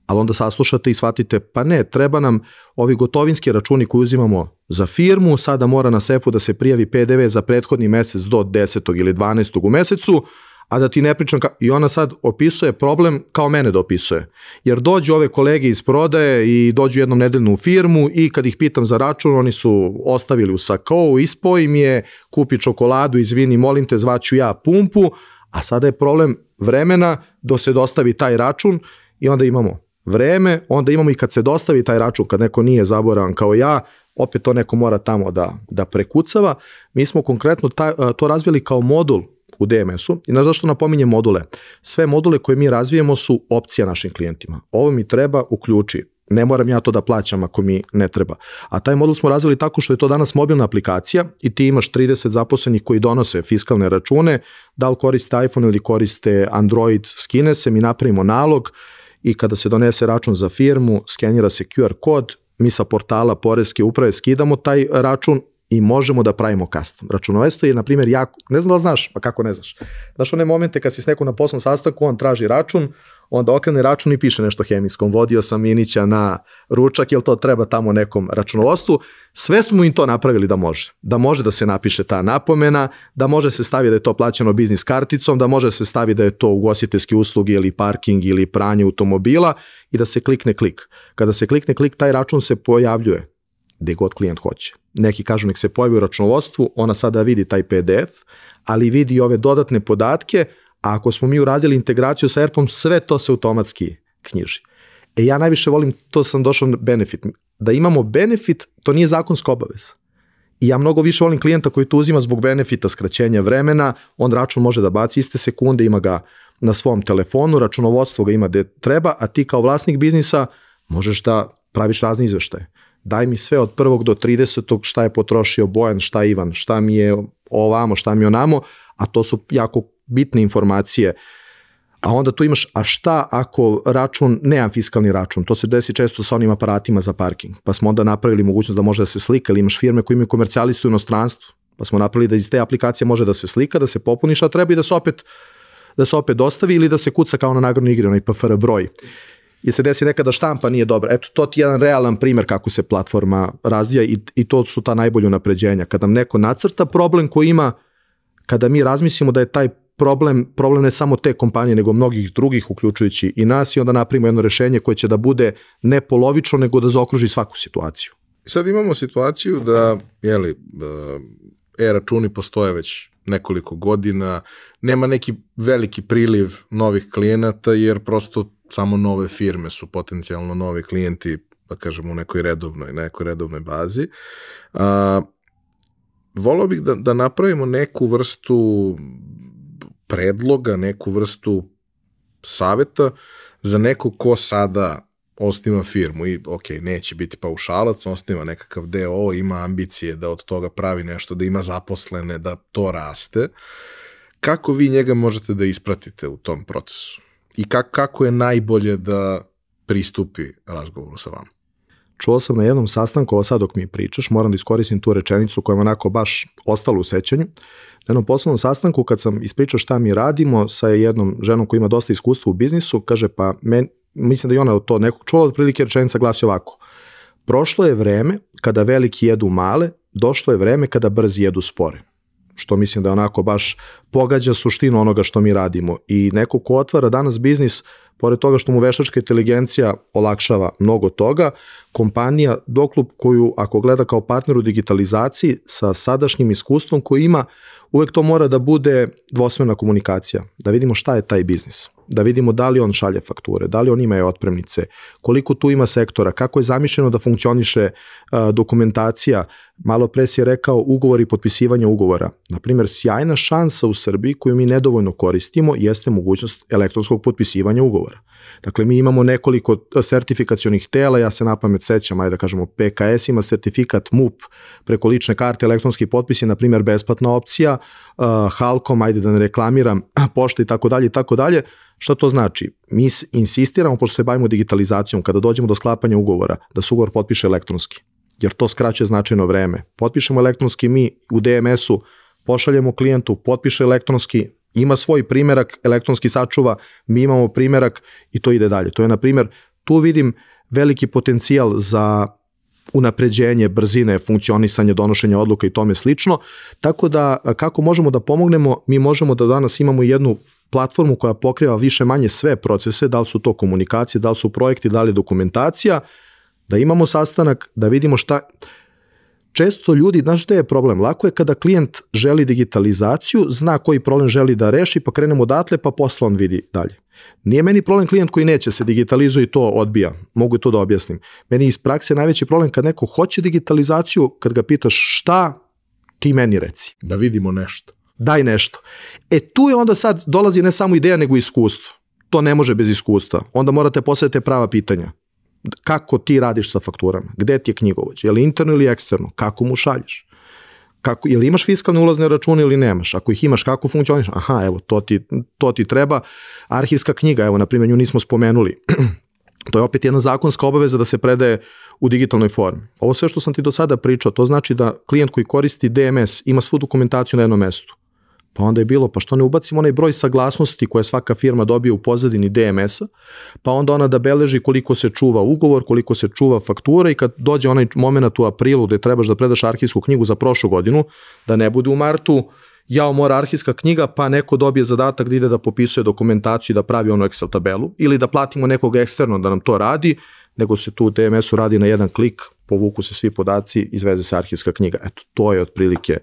ali onda saslušate i shvatite, pa ne, treba nam ovi gotovinski računi koji uzimamo za firmu, sada mora na sefu da se prijavi PDV za prethodni mesec do 10. ili 12. u mesecu, a da ti ne pričam, i ona sad opisuje problem kao mene da opisuje. Jer dođu ove kolege iz prodaje i dođu jednom nedeljno u firmu i kad ih pitam za račun, oni su ostavili u sakou, ispao im je, kupi čokoladu, izvini, molim te, zvaću ja pumpu, a sada je problem vremena do se dostavi taj račun i onda imamo vreme, onda imamo i kad se dostavi taj račun, kad neko nije zaboravan kao ja, opet to neko mora tamo da prekucava. Mi smo konkretno to razvili kao modul u DMS-u i znaš zašto napominjem module? Sve module koje mi razvijemo su opcija našim klijentima. Ovo mi treba, uključi. Ne moram ja to da plaćam ako mi ne treba. A taj modul smo razvili tako što je to danas mobilna aplikacija i ti imaš 30 zaposlenih koji donose fiskalne račune, da li koriste iPhone ili koriste Android, skine se, mi napravimo nalog i kada se donese račun za firmu, skenira se QR kod, mi sa portala Poreske uprave skidamo taj račun i možemo da pravimo custom. Računovodstvo je, na primjer, jako, ne znam da li znaš, pa kako ne znaš. Znaš one momente kad si s nekom na poslovnom sastanku, on traži račun, onda okrene račun i piše nešto hemijskom. Vodio sam Minića na ručak, jel to treba tamo nekom računovodstvu. Sve smo im to napravili da može. Da može da se napiše ta napomena, da može se stavi da je to plaćeno biznis karticom, da može se stavi da je to ugostiteljski usluge ili parking ili pranje automobila i da se klikne klik. Kada se klikne klik, taj račun se pojavljuje gde god klijent hoće. Neki kažu nek se pojavi u računovodstvu, ona sada vidi taj PDF, ali vidi ove dodatne podatke, a ako smo mi uradili integraciju sa ERP-om, sve to se automatski knjiži. Ja najviše volim, to sam došao na benefit. Da imamo benefit, to nije zakonska obaveza. I ja mnogo više volim klijenta koji to uzima zbog benefita skraćenja vremena, on račun može da baci iste sekunde, ima ga na svom telefonu, računovodstvo ga ima gde treba, a ti kao vlasnik biznisa možeš da praviš razne izveštaje. Daj mi sve od 1. do 30. šta je potrošio Bojan, šta Ivan, šta mi je ovamo, šta mi onamo, a to su jako bitne informacije. A onda tu imaš, a šta ako račun, nemam fiskalni račun, to se desi često sa onim aparatima za parking, pa smo onda napravili mogućnost da može da se slika, ili imaš firme koje imaju komercijalistu u inostranstvu, pa smo napravili da iz te aplikacije može da se slika, da se popuni šta treba i da se opet dostavi ili da se kuca kao na nagradnoj igri, onaj PFR broj. I se desi nekada štampa nije dobra. Eto, to ti je jedan realan primer kako se platforma razvija i to su ta najbolja unapređenja. Kada nam neko nacrta problem koji ima, kada mi razmislimo da je taj problem ne samo te kompanije, nego mnogih drugih, uključujući i nas, i onda napravimo jedno rešenje koje će da bude ne polovično, nego da zaokruži svaku situaciju. Sad imamo situaciju da, e-računi postoje već nekoliko godina, nema neki veliki priliv novih klijenata, jer prosto samo nove firme su potencijalno novi klijenti, da kažemo, u nekoj redovnoj bazi. Voleo bih da napravimo neku vrstu predloga, neku vrstu saveta za nekog ko sada osniva firmu i neće biti paušalac, osniva nekakav DO, ima ambicije da od toga pravi nešto, da ima zaposlene, da to raste. Kako vi njega možete da ispratite u tom procesu? I kako je najbolje da pristupi razgovoru sa vama? Čuo sam na jednom sastanku, ovo sad dok mi pričaš, moram da iskoristim tu rečenicu koja je onako baš ostala u sećanju. Na jednom poslovnom sastanku, kad sam ispričao šta mi radimo sa jednom ženom koja ima dosta iskustva u biznisu, kaže, pa mislim da i ona od to nekog čula, otprilike rečenica glasi ovako: prošlo je vreme kada veliki jedu male, došlo je vreme kada brzi jedu spore. Što mislim da je onako baš pogađa suštinu onoga što mi radimo. I neko ko otvara danas biznis, pored toga što mu veštačka inteligencija olakšava mnogo toga, kompanija Doclub, koju ako gleda kao partner u digitalizaciji sa sadašnjim iskustvom koji ima, uvek to mora da bude dvosmerna komunikacija, da vidimo šta je taj biznis, da vidimo da li on šalje fakture, da li on ima otpremnice, koliko tu ima sektora, kako je zamišljeno da funkcioniše dokumentacija. Malo pre si je rekao ugovor i potpisivanje ugovora. Naprimjer, sjajna šansa u Srbiji koju mi nedovoljno koristimo jeste mogućnost elektronskog potpisivanja ugovora. Dakle, mi imamo nekoliko sertifikacionih tela, ja se napamet sećam, ajde da kažemo, PKS ima sertifikat, MUP preko lične karte, elektronski potpis je, na primjer, besplatna opcija, Halkom, ajde da ne reklamiram, pošta i tako dalje. Šta to znači? Mi insistiramo, pošto se bavimo digitalizacijom, kada dođemo do sklapanja ugovora, da se ugovor potpiše elektronski, jer to skraćuje značajno vreme. Potpišemo elektronski mi u DMS-u, pošaljemo klijentu, potpiše elektronski, ima svoj primerak, elektronski sačuva, mi imamo primerak i to ide dalje. To je, na primjer, tu vidim veliki potencijal za unapređenje, brzine, funkcionisanje, donošenja odluka i tome slično. Tako da, kako možemo da pomognemo, mi možemo da danas imamo jednu platformu koja pokriva više manje sve procese, da li su to komunikacije, da li su projekti, da li je dokumentacija, da imamo sastanak, da vidimo šta. Često ljudi, znaš gde je problem? Lako je kada klijent želi digitalizaciju, zna koji problem želi da reši, pa krenemo odatle, pa posle on vidi dalje. Nije meni problem klijent koji neće se digitalizuje i to odbija. Mogu to da objasnim. Meni iz prakse najveći problem kad neko hoće digitalizaciju, kad ga pitaš šta, ti meni reci. Da vidimo nešto. Daj nešto. Tu je onda sad dolazi ne samo ideja, nego iskustvo. To ne može bez iskustva. Onda morate postaviti prava pitanja. Kako ti radiš sa fakturama? Gde ti je knjigovođa? Je li interno ili eksterno? Kako mu šalješ? Je li imaš fiskalne ulazne račune ili nemaš? Ako ih imaš, kako funkcioniš? Aha, evo, to ti treba. Arhivska knjiga, evo, na primjer, nju nismo spomenuli. To je opet jedna zakonska obaveza da se predaje u digitalnoj formi. Ovo sve što sam ti do sada pričao, to znači da klijent koji koristi DMS ima svu dokumentaciju na jednom mestu. Pa onda je bilo, pa što ne ubacimo onaj broj saglasnosti koje svaka firma dobije u pozadini DMS-a, pa onda ona da beleži koliko se čuva ugovor, koliko se čuva faktura i kad dođe onaj moment u aprilu gde trebaš da predaš arhivsku knjigu za prošlu godinu, da ne bude u martu, mora arhivska knjiga, pa neko dobije zadatak da ide da popisuje dokumentaciju i da pravi onu Excel tabelu, ili da platimo nekog eksterno da nam to radi, nego se tu u DMS-u radi na jedan klik, povuku se svi podaci, izveze se arhivska knjiga. Eto, to je otprilike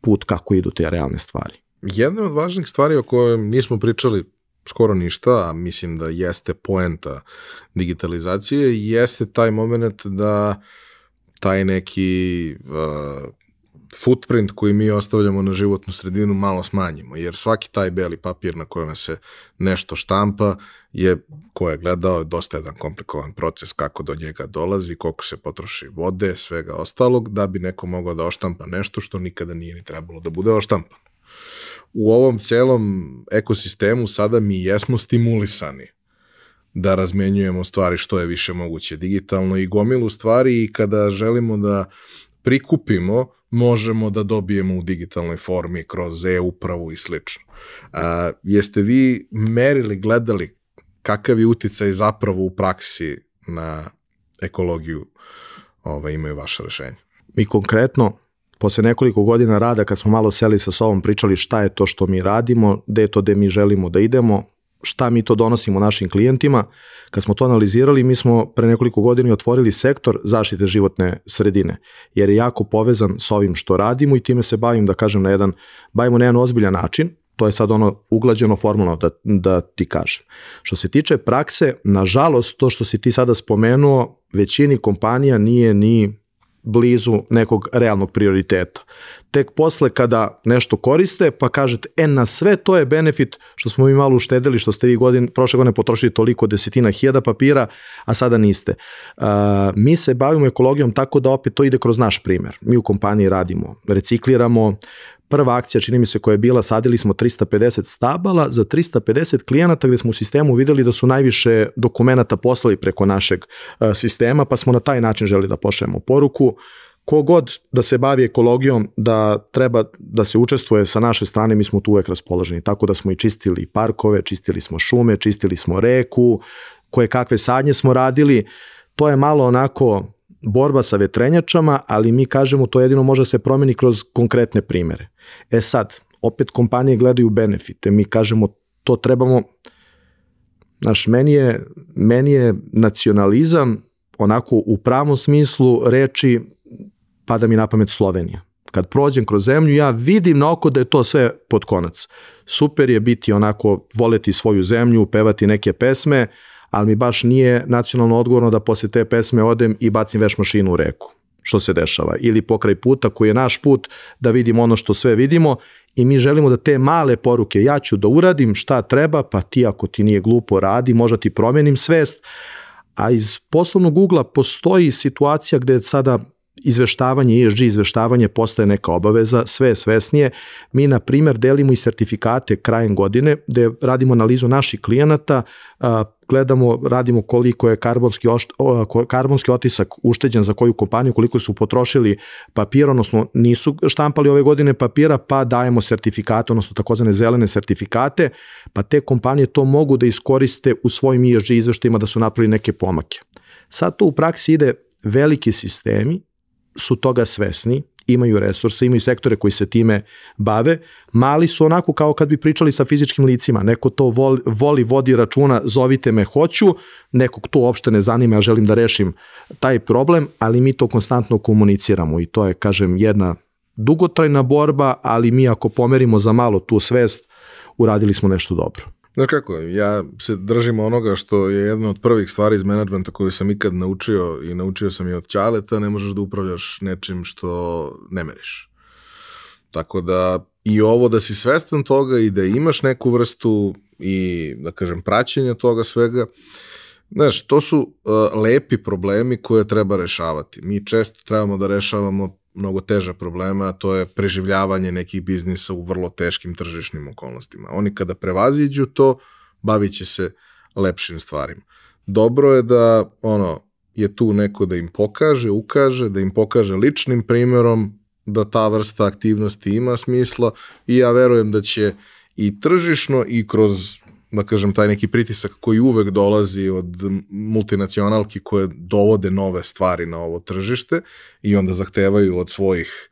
put kako idu te realne stvari. Jedna od važnih stvari o kojoj nismo pričali skoro ništa, a mislim da jeste poenta digitalizacije, jeste taj moment da taj neki footprint koji mi ostavljamo na životnu sredinu malo smanjimo, jer svaki taj beli papir na kojem se nešto štampa ko je gledao, dosta jedan komplikovan proces kako do njega dolazi, koliko se potroši vode, svega ostalog, da bi neko mogao da oštampa nešto što nikada nije ni trebalo da bude oštampano. U ovom celom ekosistemu sada mi jesmo stimulisani da razmenjujemo stvari što je više moguće digitalno i gomilu stvari, i kada želimo da prikupimo, možemo da dobijemo u digitalnoj formi kroz e-upravu i slično. Jeste vi merili, gledali kakav je uticaj zapravo u praksi na ekologiju imaju vaše rešenje? Mi konkretno, posle nekoliko godina rada, kad smo malo seli sa sobom, pričali šta je to što mi radimo, gde je to gde mi želimo da idemo, šta mi to donosimo našim klijentima. Kad smo to analizirali, mi smo pre nekoliko godina otvorili sektor zaštite životne sredine, jer je jako povezan sa ovim što radimo i time se bavim, da kažem, bavimo na jedan ozbiljan način. To je sad uglađeno formalno da ti kažem. Što se tiče prakse, nažalost, to što si ti sada spomenuo, većini kompanija nije ni blizu nekog realnog prioriteta. Tek posle kada nešto koriste, pa kažete, na sve to je benefit što smo mi malo uštedeli, što ste vi prošle godine potrošili toliko desetina hiljada papira, a sada niste. Mi se bavimo ekologijom tako da opet to ide kroz naš primer. Mi u kompaniji radimo, recikliramo. Prva akcija, čini mi se, koja je bila, sadili smo 350 stabala za 350 klijenata, gde smo u sistemu videli da su najviše dokumenata poslali preko našeg sistema, pa smo na taj način želi da pošaljemo poruku. Kogod da se bavi ekologijom, da treba da se učestvuje sa naše strane, mi smo tu uvek raspoloženi. Tako da smo i čistili parkove, čistili smo šume, čistili smo reku, koje kakve sadnje smo radili. To je malo onako borba sa vetrenjačama, ali mi kažemo to jedino može se promeni kroz konkretne primere. Sad, opet kompanije gledaju benefite, mi kažemo to trebamo, meni je nacionalizam onako u pravom smislu reči pada mi na pamet Slovenija. Kad prođem kroz zemlju, ja vidim na oko da je to sve pod konac. Super je biti onako, voleti svoju zemlju, pevati neke pesme, ali mi baš nije nacionalno odgovorno da posle te pesme odem i bacim veš mašinu u reku, što se dešava. Ili pokraj puta koji je naš put, da vidimo ono što sve vidimo, i mi želimo da te male poruke, ja ću da uradim šta treba, pa ti ako ti nije glupo radi, možda ti promenim svest, a iz poslovnog ugla postoji situacija gde sada izveštavanje, ESG izveštavanje postaje neka obaveza, sve je svesnije. Mi, na primjer, delimo i sertifikate krajem godine, gde radimo analizu naših klijenata, radimo koliko je karbonski otisak ušteđen za koju kompaniju, koliko su potrošili papira, odnosno nisu štampali ove godine papira, pa dajemo sertifikate, odnosno takozvane zelene sertifikate, pa te kompanije to mogu da iskoriste u svojim ESG izveštajima da su napravili neke pomake. Sad to u praksi ide, veliki sistemi su toga svesni, imaju resurse, imaju sektore koji se time bave, mali su onako kao kad bi pričali sa fizičkim licima, neko to vodi računa, zovite me, hoću, nekog to uopšte ne zanima, ja želim da rešim taj problem, ali mi to konstantno komuniciramo i to je, kažem, jedna dugotrajna borba, ali mi ako pomerimo za malo tu svest, uradili smo nešto dobro. Znaš kako, ja se držim onoga što je jedna od prvih stvari iz menadžmenta koju sam ikad naučio i naučio sam i od Ćaleta, ne možeš da upravljaš nečim što ne meriš. Tako da i ovo da si svestan toga i da imaš neku vrstu i, da kažem, praćenja toga svega, znaš, to su lepi problemi koje treba rešavati. Mi često trebamo da rešavamo mnogo teže problema, a to je preživljavanje nekih biznisa u vrlo teškim tržišnim okolnostima. Oni kada prevaziđu to, bavit će se lepšim stvarima. Dobro je da je tu neko da im pokaže, ukaže, da im pokaže ličnim primjerom da ta vrsta aktivnosti ima smisla, i ja verujem da će i tržišno i kroz, da kažem, taj neki pritisak koji uvek dolazi od multinacionalki koje dovode nove stvari na ovo tržište i onda zahtevaju od svojih,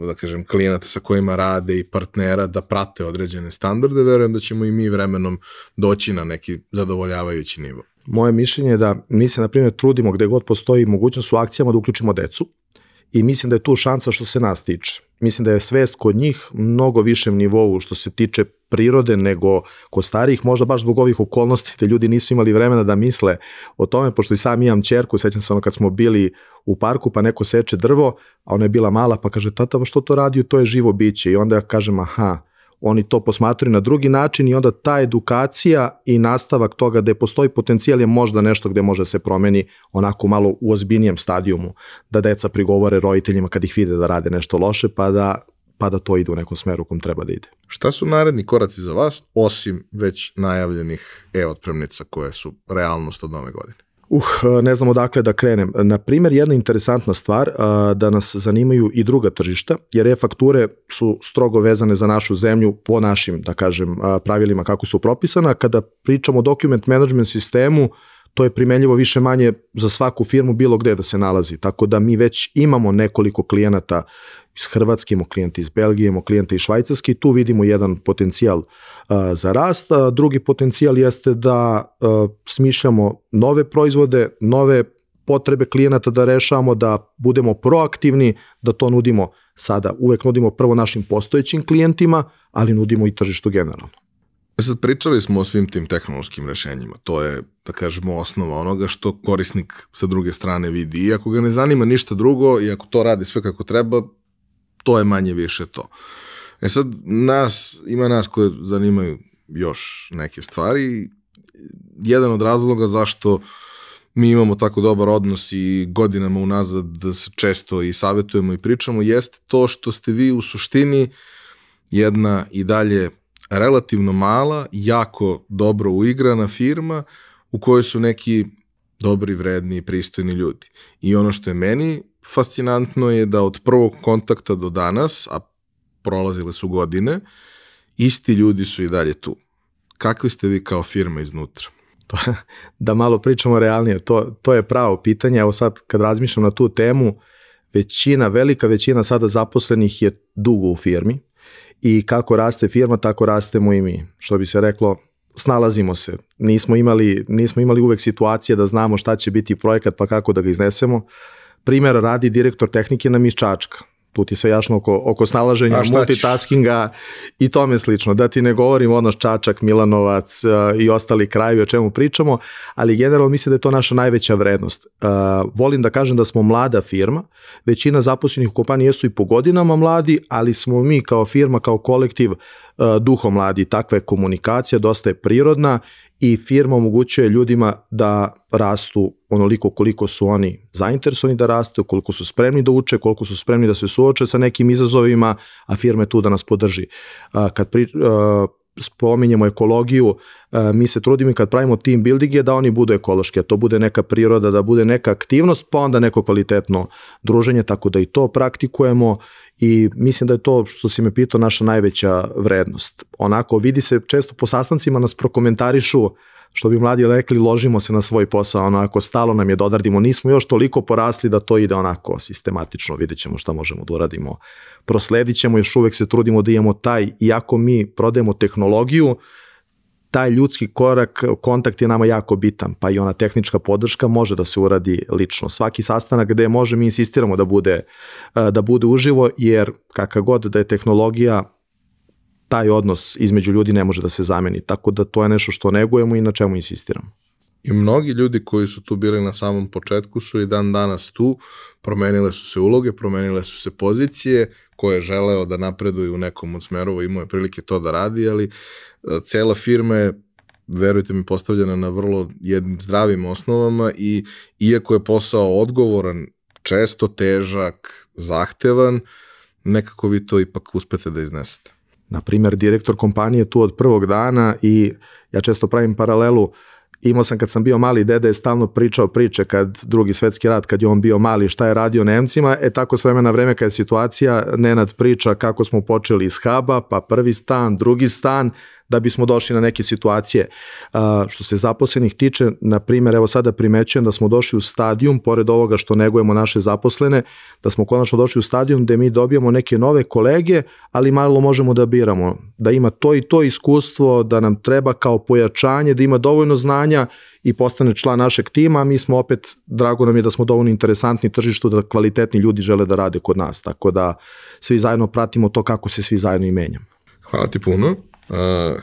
da kažem, klijenata sa kojima rade i partnera da prate određene standarde, verujem da ćemo i mi vremenom doći na neki zadovoljavajući nivo. Moje mišljenje je da mi se, na primjer, trudimo gde god postoji mogućnost u akcijama da uključimo decu i mislim da je tu šansa što se nas tiče. mislim da je svest kod njih mnogo višem nivou što se tiče prirode nego kod starijih, možda baš zbog ovih okolnosti da ljudi nisu imali vremena da misle o tome, pošto i sam imam ćerku, sećam se kad smo bili u parku pa neko seče drvo, a ona je bila mala pa kaže tata što to radi, to je živo biće i onda ja kažem aha, oni to posmatruju na drugi način i onda ta edukacija i nastavak toga da postoji potencijal je možda nešto gde može se promeni onako malo u ozbiljnijem stadijumu, da deca prigovore roditeljima kad ih vide da rade nešto loše pa da to ide u nekom smeru kom treba da ide. Šta su naredni koraci za vas, osim već najavljenih e-otpremnica koje su realnost od nove godine? Ne znam odakle da krenem. Naprimjer, jedna interesantna stvar, da nas zanimaju i druga tržišta, jer e-fakture su strogo vezane za našu zemlju po našim, da kažem, pravilima kako su propisana. Kada pričamo o document management sistemu, to je primenljivo više manje za svaku firmu bilo gde da se nalazi. Tako da mi već imamo nekoliko klijenata iz Hrvatske, imamo klijente iz Belgije, imamo klijente iz Švajcarske i tu vidimo jedan potencijal za rast. Drugi potencijal jeste da smišljamo nove proizvode, nove potrebe klijenata da rešavamo, da budemo proaktivni, da to nudimo sada. Uvek nudimo prvo našim postojećim klijentima, ali nudimo i tržištu generalno. Sad pričali smo o svim tim tehnološkim rešenjima. To je, da kažemo, osnova onoga što korisnik sa druge strane vidi. I ako ga ne zanima ništa drugo i ako to radi sve kako treba, to je manje više to. Sad, ima nas koje zanimaju još neke stvari. Jedan od razloga zašto mi imamo tako dobar odnos i godinama unazad da se često i savjetujemo i pričamo, jeste to što ste vi u suštini jedna i dalje relativno mala, jako dobro uigrana firma u kojoj su neki dobri, vredni i pristojni ljudi. I ono što je meni fascinantno je da od prvog kontakta do danas, a prolazile su godine, isti ljudi su i dalje tu. Kakvi ste vi kao firma iznutra? Da malo pričamo realnije, to je pravo pitanje. Evo sad kad razmišljam na tu temu, velika većina sada zaposlenih je dugo u firmi i kako raste firma, tako rastemo i mi. Što bi se reklo, snalazimo se. Nismo imali uvek situacije da znamo šta će biti projekat pa kako da ga iznesemo. Primjer radi direktor tehnike nam iz Čačka. Tu ti sve jasno oko snalaženja, multitaskinga i tome slično. Da ti ne govorim odnos Čačak, Milanovac i ostali krajevi o čemu pričamo, ali generalno mislim da je to naša najveća vrednost. Volim da kažem da smo mlada firma, većina zaposlenih u kompaniji jesu i po godinama mladi, ali smo mi kao firma, kao kolektiv duhom mladi. Takva je komunikacija, dosta je prirodna i firma omogućuje ljudima da rastu onoliko koliko su oni zainteresovani da rastu, koliko su spremni da uče, koliko su spremni da se suoče sa nekim izazovima, a firma je tu da nas podrži. Kad spominjemo ekologiju, mi se trudimo i kad pravimo team buildinge da oni budu ekološki, a to bude neka priroda, da bude neka aktivnost, pa onda neko kvalitetno druženje, tako da i to praktikujemo i mislim da je to, što si me pitao, naša najveća vrednost. Onako, vidi se često po sastancima nas prokomentarišu, što bi mladi rekli, ložimo se na svoj posao, onako, stalo nam je da odradimo, nismo još toliko porasli da to ide onako sistematično, vidjet ćemo šta možemo da uradimo. Prosledit ćemo, još uvek se trudimo da imamo taj, iako mi prodajemo tehnologiju, taj ljudski kontakt je nama jako bitan, pa i ona tehnička podrška može da se uradi lično. Svaki sastanak gde može, mi insistiramo da bude uživo, jer kakav god da je tehnologija, taj odnos između ljudi ne može da se zameni. Tako da to je nešto što negujemo i na čemu insistiramo. I mnogi ljudi koji su tu bili na samom početku su i dan danas tu, promenile su se uloge, promenile su se pozicije, ko je želeo da napreduje u nekom od smerova imao je prilike to da radi, ali cela firma je, verujte mi, postavljena na vrlo jednim zdravim osnovama i iako je posao odgovoran, često težak, zahtevan, nekako vi to ipak uspete da iznesete. Naprimjer, direktor kompanije tu od prvog dana i ja često pravim paralelu. Imao sam kad sam bio mali, dede je stalno pričao priče kad Drugi svetski rat, kad je on bio mali, šta je radio Nemcima, tako s vremena na vreme kad je situacija, Nenad priča kako smo počeli iz huba, pa prvi stan, drugi stan, da bismo došli na neke situacije. Što se zaposlenih tiče, na primjer, evo sada primećujem da smo došli u stadijum, pored ovoga što negujemo naše zaposlene, da smo konačno došli u stadijum gde mi dobijamo neke nove kolege, ali malo možemo da biramo, da ima to i to iskustvo, da nam treba kao pojačanje, da ima dovoljno znanja i postane član našeg tima, a mi smo opet, drago nam je da smo dovoljno interesantni tržištu, da kvalitetni ljudi žele da rade kod nas, tako da svi zajedno pratimo to kako se svi zajedno i menjamo. Hvala ti puno.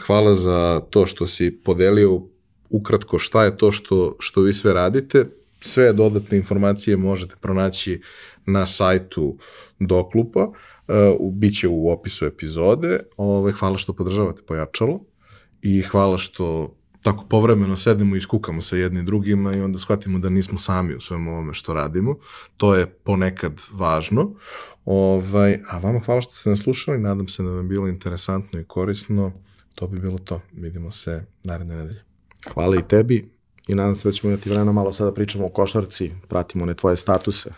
Hvala za to što si podelio ukratko šta je to što vi sve radite. Sve dodatne informacije možete pronaći na sajtu Doklupa, biće u opisu epizode. Hvala što podržavate Pojačalo i hvala što tako povremeno sedemo i skukamo sa jednim drugima i onda shvatimo da nismo sami u svemu ovome što radimo. To je ponekad važno. A vama hvala što ste nas slušali, nadam se da vam je bilo interesantno i korisno. To bi bilo to. Vidimo se naredne nedelje. Hvala i tebi i nadam se da ćemo imati vremena malo sada pričamo o košarci, pratimo one tvoje statuse.